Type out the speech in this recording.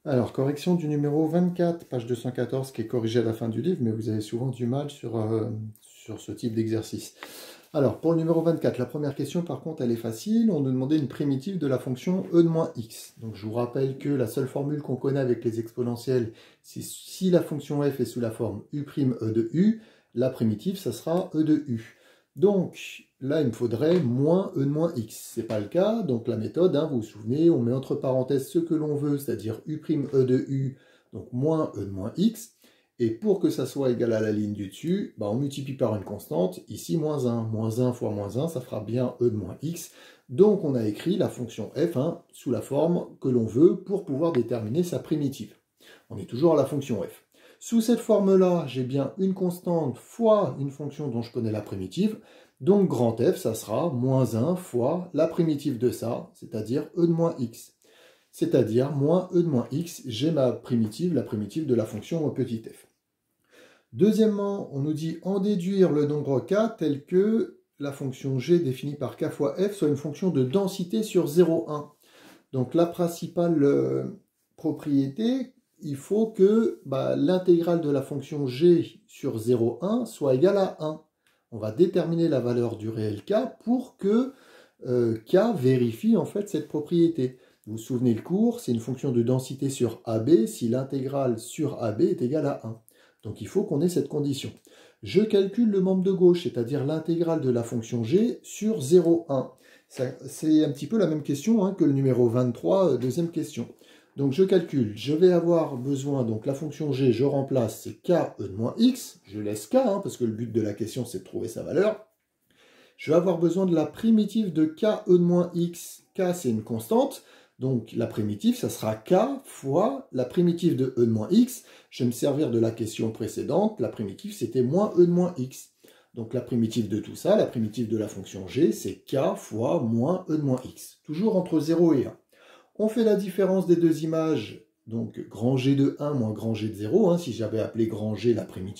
Alors, correction du numéro 24, page 214, qui est corrigé à la fin du livre, mais vous avez souvent du mal sur ce type d'exercice. Alors, pour le numéro 24, la première question, par contre, elle est facile. On nous demandait une primitive de la fonction e de moins x. Donc, je vous rappelle que la seule formule qu'on connaît avec les exponentielles, c'est si la fonction f est sous la forme u' e de u, la primitive, ça sera e de u. Donc, là, il me faudrait moins e de moins x. Ce n'est pas le cas, donc la méthode, vous vous souvenez, on met entre parenthèses ce que l'on veut, c'est-à-dire u' e de u, donc moins e de moins x. Et pour que ça soit égal à la ligne du dessus, on multiplie par une constante, ici moins 1. Moins 1 fois moins 1, ça fera bien e de moins x. Donc on a écrit la fonction f sous la forme que l'on veut pour pouvoir déterminer sa primitive. On est toujours à la fonction f. Sous cette forme-là, j'ai bien une constante fois une fonction dont je connais la primitive. Donc grand F, ça sera moins 1 fois la primitive de ça, c'est-à-dire e de moins x. C'est-à-dire moins e de moins x, j'ai ma primitive, la primitive de la fonction petit f. Deuxièmement, on nous dit en déduire le nombre k tel que la fonction g définie par k fois f soit une fonction de densité sur 0,1. Donc la principale propriété, il faut que l'intégrale de la fonction g sur 0,1 soit égale à 1. On va déterminer la valeur du réel k pour que k vérifie en fait cette propriété. Vous vous souvenez le cours, c'est une fonction de densité sur AB si l'intégrale sur AB est égale à 1. Donc il faut qu'on ait cette condition. Je calcule le membre de gauche, c'est-à-dire l'intégrale de la fonction g sur 0,1. C'est un petit peu la même question que le numéro 23, deuxième question. Donc je calcule, je vais avoir besoin, donc la fonction g, je remplace, c'est k e de moins x, je laisse k, parce que le but de la question c'est de trouver sa valeur. Je vais avoir besoin de la primitive de k e de moins x, k c'est une constante, donc la primitive, ça sera k fois la primitive de e de moins x. Je vais me servir de la question précédente, la primitive c'était moins e de moins x. Donc la primitive de tout ça, la primitive de la fonction g, c'est k fois moins e de moins x. Toujours entre 0 et 1. On fait la différence des deux images, donc grand G de 1 moins grand G de 0, si j'avais appelé grand G la primitive.